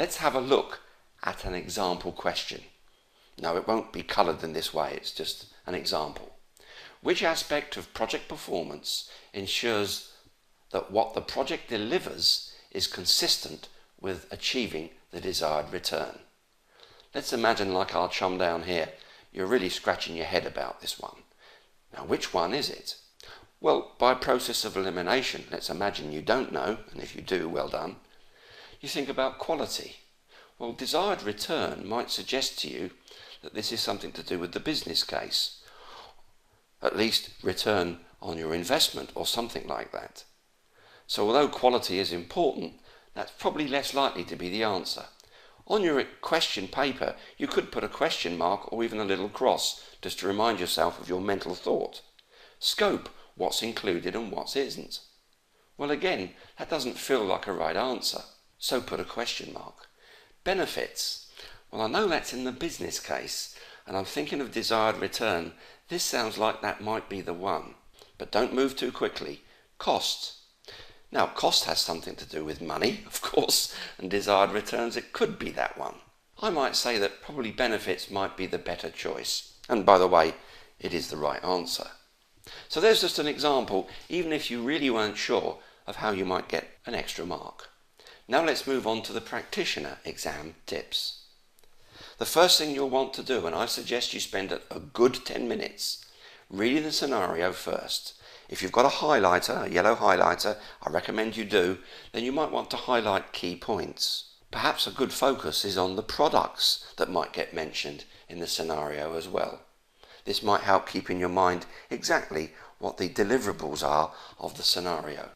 Let's have a look at an example question. No, it won't be coloured in this way, it's just an example. Which aspect of project performance ensures that what the project delivers is consistent with achieving the desired return? Let's imagine, like our chum down here, you're really scratching your head about this one. Now, which one is it? Well, by process of elimination, let's imagine you don't know, and if you do, well done. You think about quality. Well, desired return might suggest to you that this is something to do with the business case. At least return on your investment or something like that. So although quality is important, that's probably less likely to be the answer. On your question paper, you could put a question mark or even a little cross just to remind yourself of your mental thought. Scope, what's included and what isn't. Well, again, that doesn't feel like a right answer, so put a question mark. Benefits. Well, I know that's in the business case, and I'm thinking of desired return. This sounds like that might be the one, but don't move too quickly. Cost. Now, cost has something to do with money, of course, and desired returns, it could be that one. I might say that probably benefits might be the better choice. And by the way, it is the right answer. So there's just an example, even if you really weren't sure of how you might get an extra mark. Now let's move on to the practitioner exam tips. The first thing you'll want to do, and I suggest you spend a good 10 minutes reading the scenario first. If you've got a highlighter, a yellow highlighter, I recommend you do, then you might want to highlight key points. Perhaps a good focus is on the products that might get mentioned in the scenario as well. This might help keep in your mind exactly what the deliverables are of the scenario.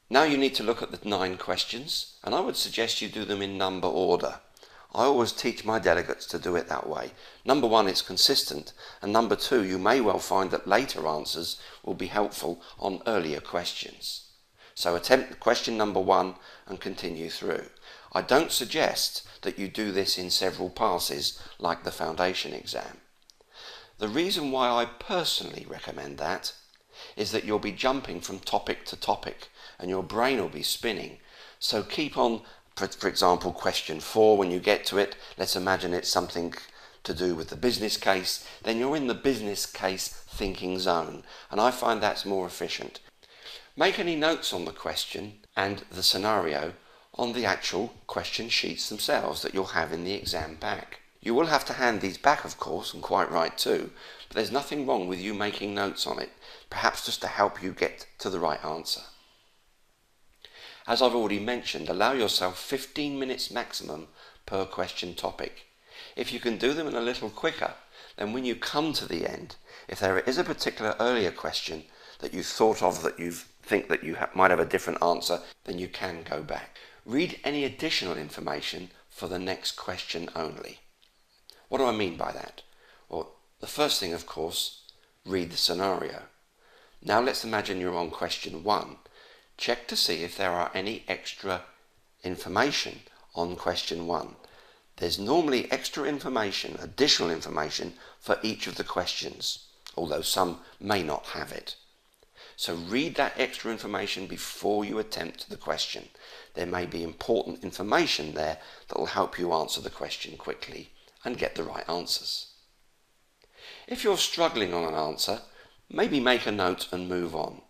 Now you need to look at the 9 questions, and I would suggest you do them in number order. I always teach my delegates to do it that way. Number 1, it's consistent, and number 2, you may well find that later answers will be helpful on earlier questions. So attempt question number 1 and continue through. I don't suggest that you do this in several passes like the foundation exam. The reason why I personally recommend that is that you'll be jumping from topic to topic and your brain will be spinning. So keep on. For example, question 4, when you get to it, let's imagine it's something to do with the business case, then you're in the business case thinking zone, and I find that's more efficient. Make any notes on the question and the scenario on the actual question sheets themselves that you'll have in the exam pack. You will have to hand these back, of course, and quite right too, but there's nothing wrong with you making notes on it, perhaps just to help you get to the right answer. As I've already mentioned, allow yourself 15 minutes maximum per question topic. If you can do them in a little quicker, then when you come to the end, if there is a particular earlier question that you thought of that you think that you might have a different answer, then you can go back. Read any additional information for the next question only. What do I mean by that? Well, the first thing, of course, read the scenario. Now let's imagine you're on question 1. Check to see if there are any extra information on question 1. There's normally extra information, additional information for each of the questions, although some may not have it. So read that extra information before you attempt the question. There may be important information there that will help you answer the question quickly and get the right answers. If you're struggling on an answer, maybe make a note and move on.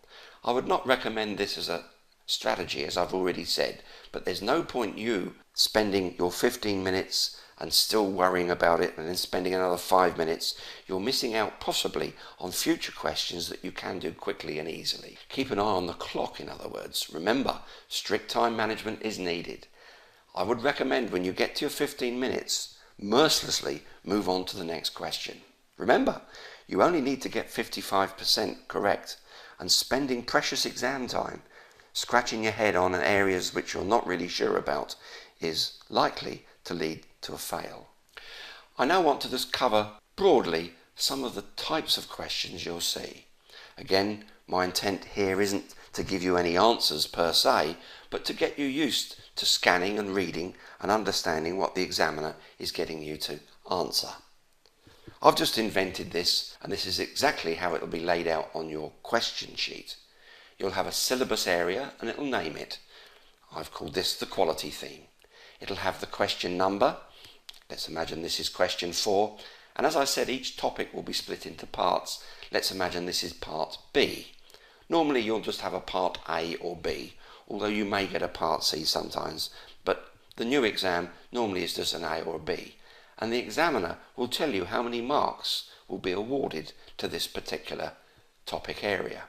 I would not recommend this as a strategy, as I've already said, but there's no point you spending your 15 minutes and still worrying about it and then spending another 5 minutes. You're missing out possibly on future questions that you can do quickly and easily. Keep an eye on the clock, in other words. Remember, strict time management is needed. I would recommend when you get to your 15 minutes, mercilessly move on to the next question. Remember, you only need to get 55% correct, and spending precious exam time scratching your head on areas which you're not really sure about is likely to lead to a fail. I now want to just cover broadly some of the types of questions you'll see. Again, my intent here isn't to give you any answers per se, but to get you used to scanning and reading and understanding what the examiner is getting you to answer. I've just invented this, and this is exactly how it will be laid out on your question sheet. You'll have a syllabus area and it'll name it. I've called this the quality theme. It'll have the question number. Let's imagine this is question 4. And as I said, each topic will be split into parts. Let's imagine this is part B. Normally you'll just have a part A or B, although you may get a part C sometimes. But the new exam normally is just an A or a B. And the examiner will tell you how many marks will be awarded to this particular topic area.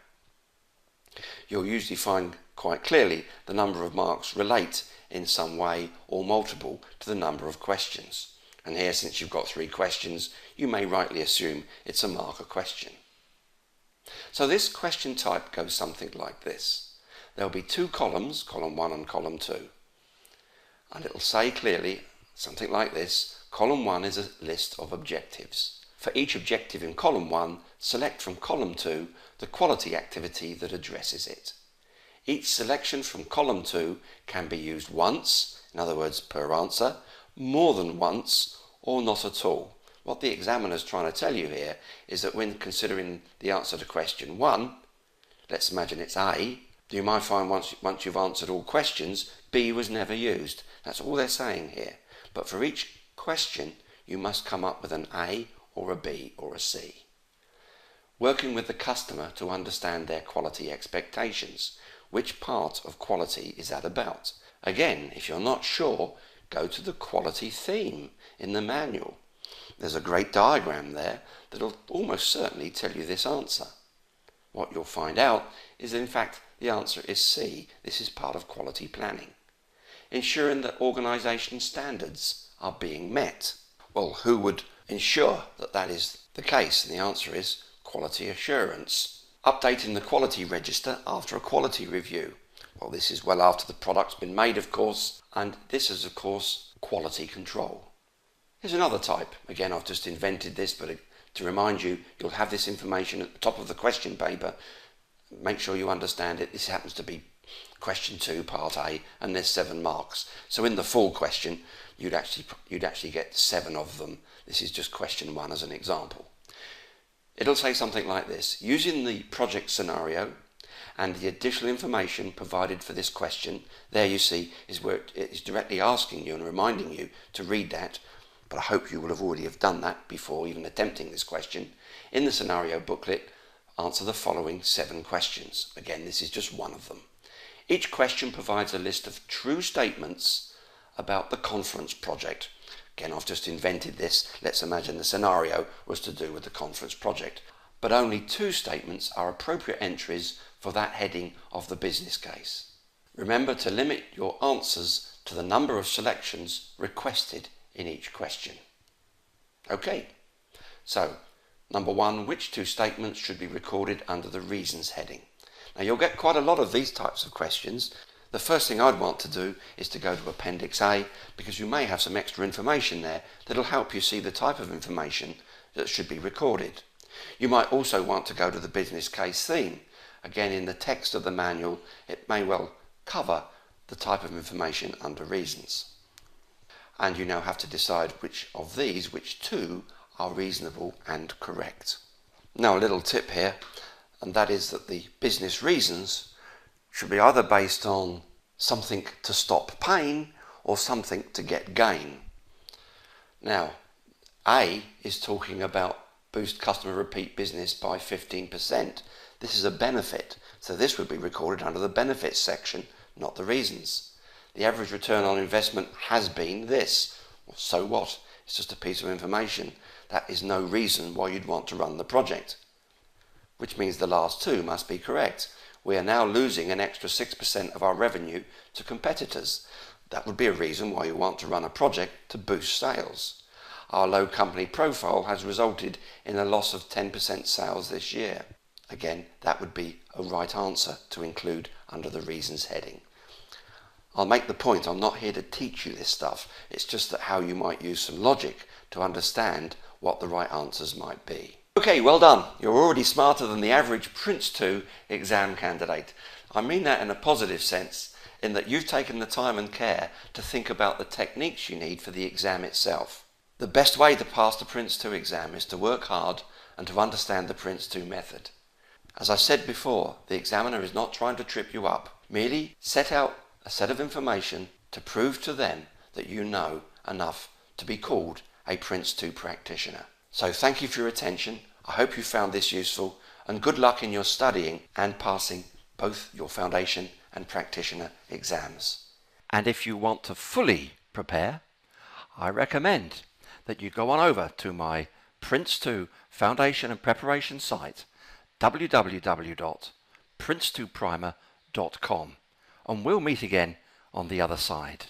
You'll usually find quite clearly the number of marks relate in some way or multiple to the number of questions. And here, since you've got 3 questions, you may rightly assume it's a mark a question. So this question type goes something like this. There'll be 2 columns, column 1 and column 2. And it'll say clearly something like this: column 1 is a list of objectives. For each objective in column 1, select from column 2 the quality activity that addresses it. Each selection from column 2 can be used once, in other words per answer, more than once, or not at all. What the examiner is trying to tell you here is that when considering the answer to question 1, let's imagine it's A, you might find once you've answered all questions, B was never used. That's all they're saying here. But for each question, you must come up with an A or a B or a C. Working with the customer to understand their quality expectations. Which part of quality is that about? Again, if you're not sure, go to the quality theme in the manual. There's a great diagram there that'll almost certainly tell you this answer. What you'll find out is that in fact the answer is C. This is part of quality planning. Ensuring that organisation standards are being met. Well, who would ensure that that is the case? And the answer is quality assurance. Updating the quality register after a quality review. Well, this is well after the product's been made, of course, and this is, of course, quality control. Here's another type. Again, I've just invented this, but to remind you, you'll have this information at the top of the question paper. Make sure you understand it. This happens to be question 2, part A, and there's 7 marks. So in the full question, you'd actually get 7 of them. This is just question 1 as an example. It'll say something like this: using the project scenario and the additional information provided for this question, there you see is where it is directly asking you and reminding you to read that, but I hope you will have already have done that before even attempting this question. In the scenario booklet, answer the following 7 questions. Again, this is just one of them. Each question provides a list of true statements about the conference project. Again, I've just invented this. Let's imagine the scenario was to do with the conference project. But only 2 statements are appropriate entries for that heading of the business case. Remember to limit your answers to the number of selections requested in each question. Okay, so number 1, which 2 statements should be recorded under the reasons heading? Now you'll get quite a lot of these types of questions. The first thing I'd want to do is to go to Appendix A, because you may have some extra information there that'll help you see the type of information that should be recorded. You might also want to go to the business case theme. Again, in the text of the manual, it may well cover the type of information under reasons. And you now have to decide which of these, which 2, are reasonable and correct. Now a little tip here, and that is that the business reasons should be either based on something to stop pain or something to get gain. Now, A is talking about boost customer repeat business by 15%. This is a benefit, so this would be recorded under the benefits section, not the reasons. The average return on investment has been this. Well, so what? It's just a piece of information. That is no reason why you'd want to run the project. Which means the last 2 must be correct. We are now losing an extra 6% of our revenue to competitors. That would be a reason why you want to run a project to boost sales. Our low company profile has resulted in a loss of 10% sales this year. Again, that would be a right answer to include under the reasons heading. I'll make the point, I'm not here to teach you this stuff. It's just that how you might use some logic to understand what the right answers might be. Okay, well done. You're already smarter than the average PRINCE2 exam candidate. I mean that in a positive sense, in that you've taken the time and care to think about the techniques you need for the exam itself. The best way to pass the PRINCE2 exam is to work hard and to understand the PRINCE2 method. As I said before, the examiner is not trying to trip you up. Merely set out a set of information to prove to them that you know enough to be called a PRINCE2 practitioner. So thank you for your attention. I hope you found this useful, and good luck in your studying and passing both your foundation and practitioner exams. And if you want to fully prepare, I recommend that you go on over to my PRINCE2 Foundation and Preparation site, www.prince2primer.com, and we'll meet again on the other side.